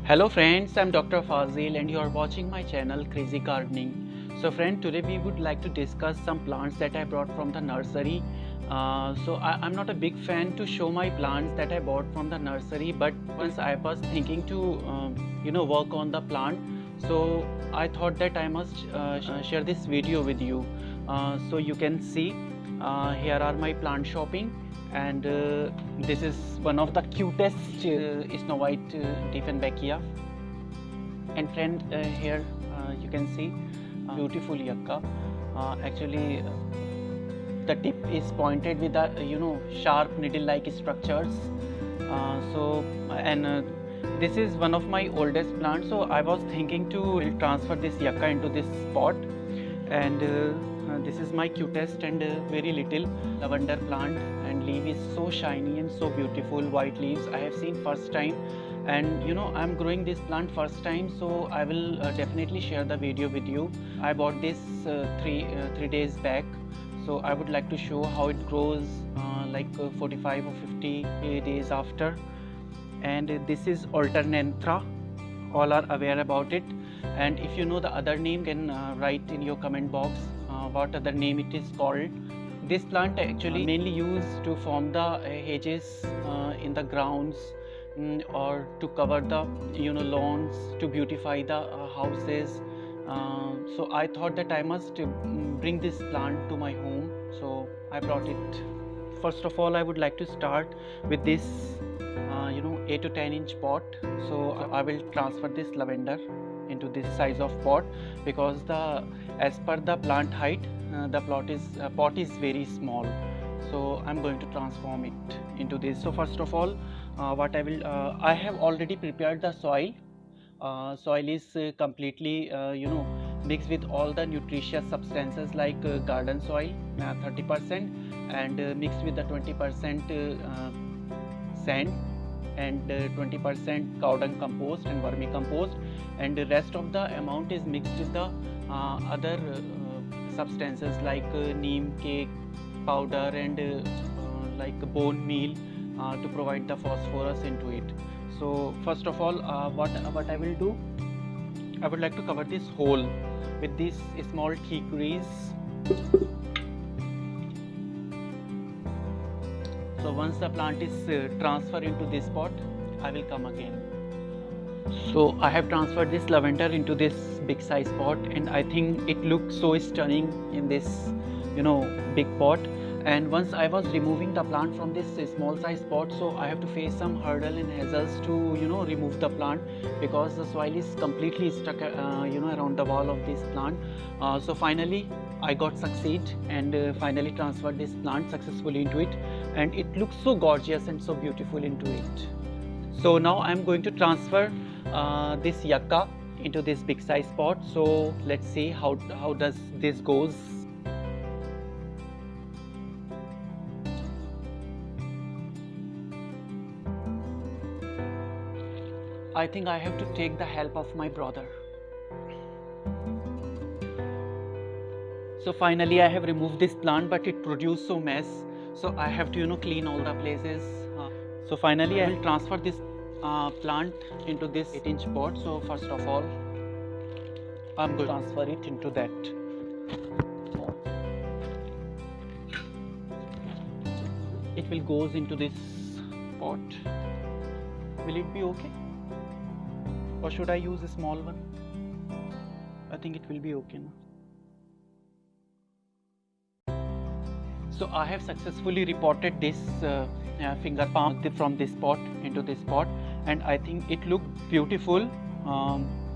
Hello friends, I'm Dr. Fazil and you are watching my channel Crazy Gardening. So friend, today we would like to discuss some plants that I brought from the nursery. I'm not a big fan to show my plants that I bought from the nursery, but once I was thinking to work on the plant, so I thought that I must share this video with you. So you can see here are my plant shopping, and this is one of the cutest Snow White Dieffenbachia. And friend, here you can see beautiful yucca. Actually, the tip is pointed with the sharp needle-like structures. This is one of my oldest plants. So I was thinking to transfer this yucca into this pot, and this is my cutest and very little lavender plant, and leaf is so shiny and so beautiful. White leaves I have seen first time, and I'm growing this plant first time, so I will definitely share the video with you. I bought this three days back, so I would like to show how it grows 45 or 50 days after. And this is alternanthera. All are aware about it, and if you know the other name, can write in your comment box what other name it is called. This plant actually mainly used to form the hedges in the grounds, or to cover the lawns, to beautify the houses. So I thought that I must bring this plant to my home, so I brought it. First of all, I would like to start with this 8 to 10 inch pot. So I will transfer this lavender into this size of pot, because as per the plant height, the pot is very small, so I'm going to transform it into this. So first of all, what I will I have already prepared the soil. Soil is completely mixed with all the nutritious substances like garden soil 30%, and mixed with the 20% sand, and 20% cow dung compost and vermicompost, and the rest of the amount is mixed with the other substances like neem cake powder and like bone meal to provide the phosphorus into it. So first of all, what I will do, I would like to cover this hole with this small teak grease. So once the plant is transferred into this pot, I will come again. So I have transferred this lavender into this big size pot, and I think it looks so stunning in this big pot. And once I was removing the plant from this small size pot, so I have to face some hurdle and hassles to remove the plant, because the soil is completely stuck around the wall of this plant. So finally I got succeed and finally transferred this plant successfully into it, and it looks so gorgeous and so beautiful into it. So now I'm going to transfer this yucca into this big size pot. So let's see how does this goes. I think I have to take the help of my brother. So finally I have removed this plant, but it produced so mess, so I have to clean all the places. So finally I will transfer this plant into this 8-inch pot. So first of all, I'm going to transfer it into that. It will goes into this pot. Will it be okay, or should I use a small one? I think it will be okay now. So I have successfully repotted this finger palm from this pot into this pot, and I think it looked beautiful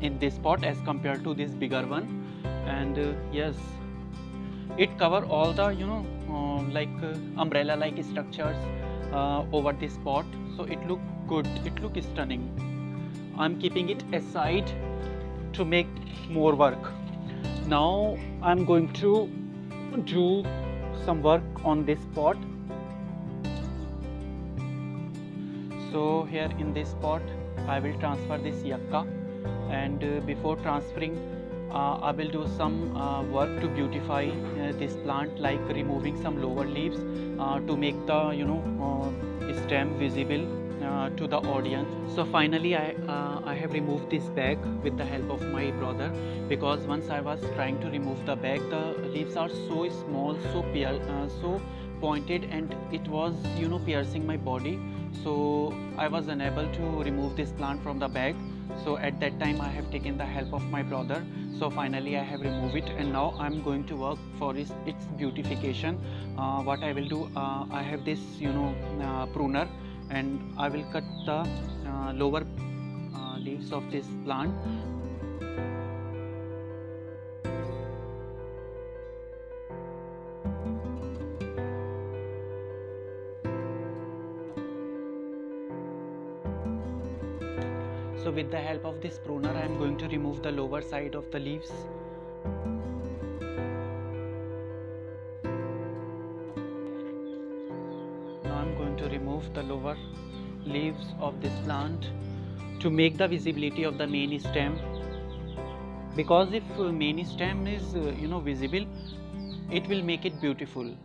in this pot as compared to this bigger one. And yes, it cover all the umbrella like structures over this pot, so it looked good, it looked stunning. I'm keeping it aside to make more work. Now I'm going to do some work on this pot. So here in this pot I will transfer this yucca, and before transferring I will do some work to beautify this plant, like removing some lower leaves to make the stem visible to the audience. So finally I have removed this bag with the help of my brother, because once I was trying to remove the bag, the leaves are so small, so pointed, and it was piercing my body. So I was unable to remove this plant from the bag. So at that time I have taken the help of my brother. So finally I have removed it, and now I'm going to work for its beautification. What I will do, I have this pruner, and I will cut the lower leaves of this plant. So with the help of this pruner, I am going to remove the lower side of the leaves. Now I am going to remove the lower leaves of this plant to make the visibility of the main stem. Because if main stem is visible, it will make it beautiful.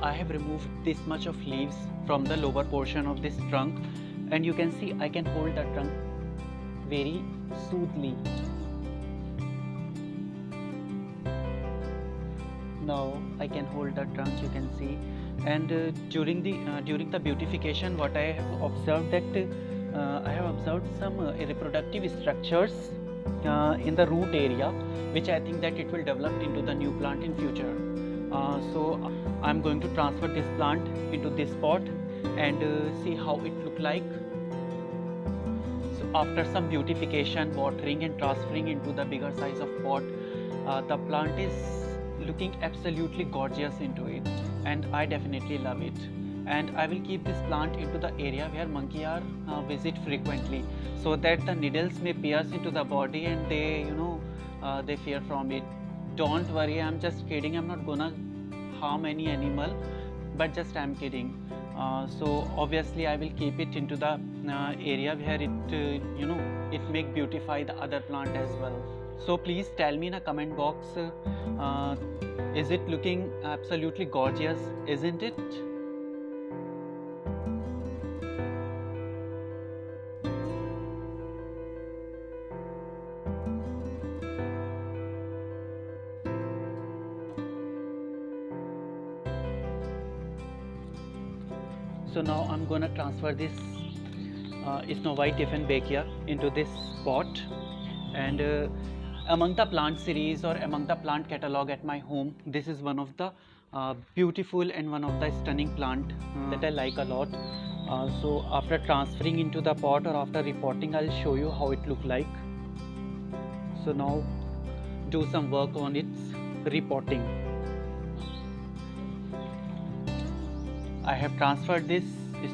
I have removed this much of leaves from the lower portion of this trunk, and you can see I can hold the trunk very smoothly. Now I can hold the trunk, you can see. And during the beautification, what I have observed, that I have observed some reproductive structures in the root area, which I think that it will develop into the new plant in future. So I'm going to transfer this plant into this pot and see how it look like. So after some beautification, watering and transferring into the bigger size of pot, the plant is looking absolutely gorgeous into it, and I definitely love it. And I will keep this plant into the area where monkey are visit frequently, so that the needles may pierce into the body and they they fear from it. Don't worry, I'm just kidding. I'm not gonna harm any animal, but just I'm kidding. So obviously I will keep it into the area where it it make beautify the other plant as well. So please tell me in a comment box, is it looking absolutely gorgeous, isn't it? So now I'm gonna transfer this Snow White Dieffenbachia into this pot, and among the plant series or among the plant catalog at my home, this is one of the beautiful and one of the stunning plant that I like a lot. So after transferring into the pot or after repotting, I'll show you how it look like. So now do some work on its repotting. I have transferred this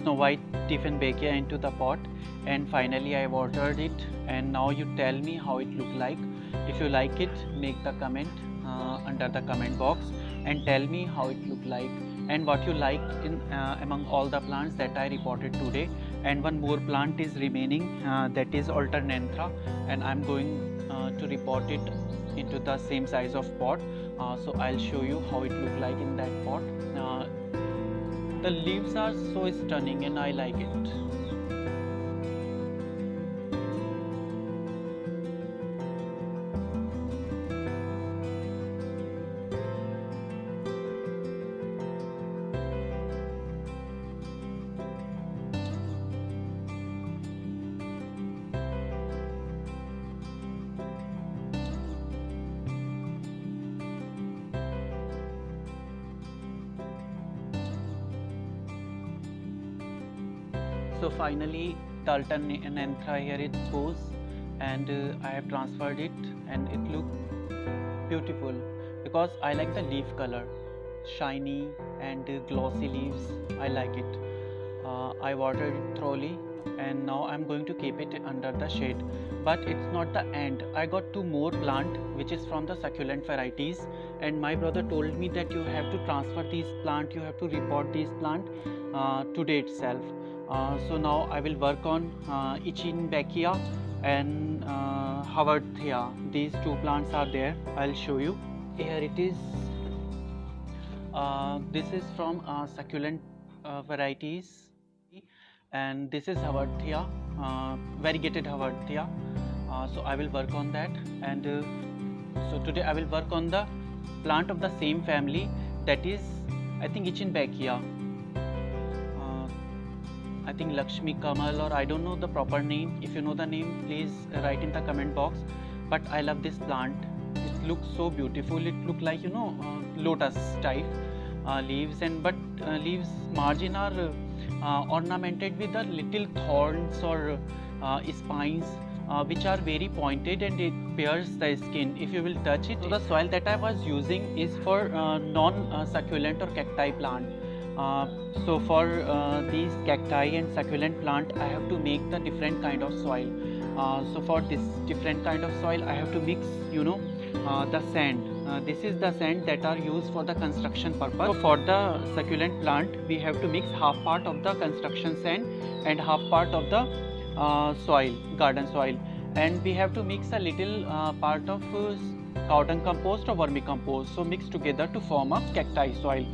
Snow White Dieffenbachia into the pot, and finally I watered it, and now you tell me how it look like. If you like it, make the comment under the comment box and tell me how it look like and what you like in among all the plants that I reported today. And one more plant is remaining, that is Alternanthera, and I'm going to repot it into the same size of pot. So I'll show you how it look like in that pot. The leaves are so stunning and I like it. So finally the Alternanthera here it goes, and I have transferred it, and it looks beautiful because I like the leaf color, shiny and glossy leaves. I like it. I watered it thoroughly, and now I'm going to keep it under the shade. But it's not the end. I got 2 more plant which is from the succulent varieties, and my brother told me that you have to transfer these plant, you have to repot these plant today itself. So now I will work on Echinacea and Haworthia. These 2 plants are there. I'll show you. Here it is. This is from succulent varieties, and this is Haworthia, variegated Haworthia. So I will work on that, and so today I will work on the plant of the same family, that is I think Echinacea. I think Lakshmi Kamal, or I don't know the proper name. If you know the name, please write in the comment box. But I love this plant. It looks so beautiful. It looks like, you know, lotus type leaves, and but leaves margin are ornamented with the little thorns or spines which are very pointed, and it pierces the skin if you will touch it. So the soil that I was using is for non-succulent or cacti plant. So for these cacti and succulent plant, I have to make the different kind of soil. So for this different kind of soil, I have to mix, you know, the sand. This is the sand that are used for the construction purpose. So for the succulent plant, we have to mix half part of the construction sand and half part of the soil, garden soil, and we have to mix a little part of cow dung compost or vermicompost. So mix together to form a cacti soil.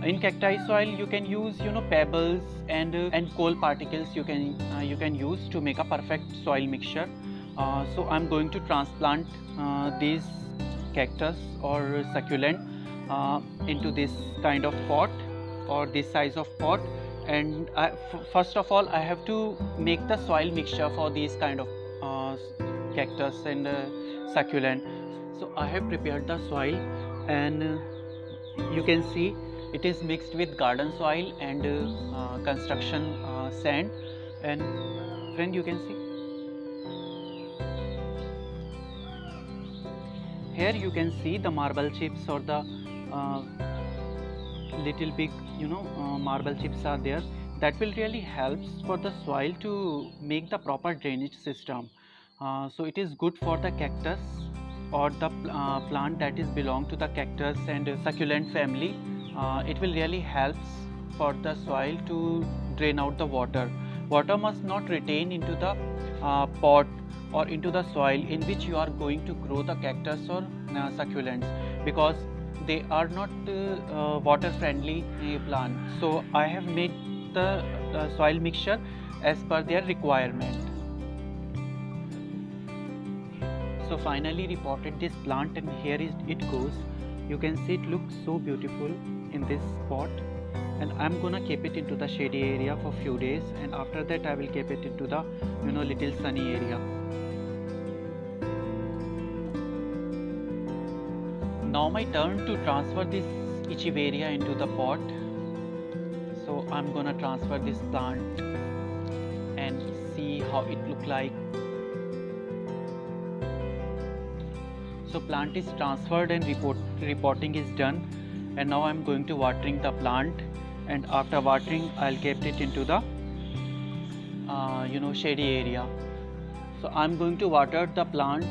In cacti soil, you can use, you know, pebbles and coal particles. You can use to make a perfect soil mixture. So I'm going to transplant these cactus or succulent into this kind of pot or this size of pot, and first of all I have to make the soil mixture for these kind of cactus and succulent. So I have prepared the soil, and you can see it is mixed with garden soil and construction sand, and friend, you can see here, you can see the marble chips or the little big, you know, marble chips are there. That will really helps for the soil to make the proper drainage system. So it is good for the cactus or the plant that is belong to the cactus and succulent family. It will really helps for the soil to drain out the water. Water must not retain into the pot or into the soil in which you are going to grow the cactus or succulents, because they are not water friendly plant. So I have made the soil mixture as per their requirement. So finally repotted this plant, and here it goes. You can see it looks so beautiful in this pot, and I'm gonna keep it into the shady area for few days, and after that I will keep it into the, you know, little sunny area. Now my turn to transfer this Echeveria into the pot. So I'm gonna transfer this plant and see how it look like. So plant is transferred and repotting is done, and now I'm going to watering the plant, and after watering I'll keep it into the you know, shady area. So I'm going to water the plant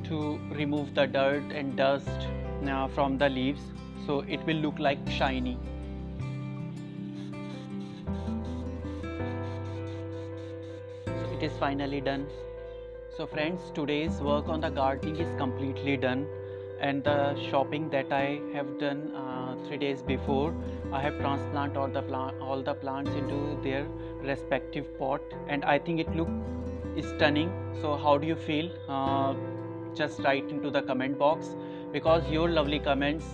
to remove the dirt and dust from the leaves, so it will look like shiny. So it is finally done. So friends, today's work on the gardening is completely done, and the shopping that I have done 3 days before, I have transplanted all the plants into their respective pot, and I think it looks stunning. So how do you feel? Just write into the comment box, because your lovely comments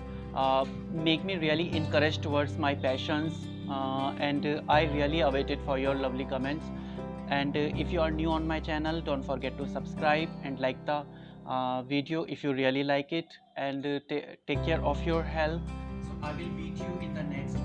make me really encouraged towards my passions, and I really awaited for your lovely comments. And if you are new on my channel, don't forget to subscribe and like the video if you really like it, and take care of your health. So I will meet you in the next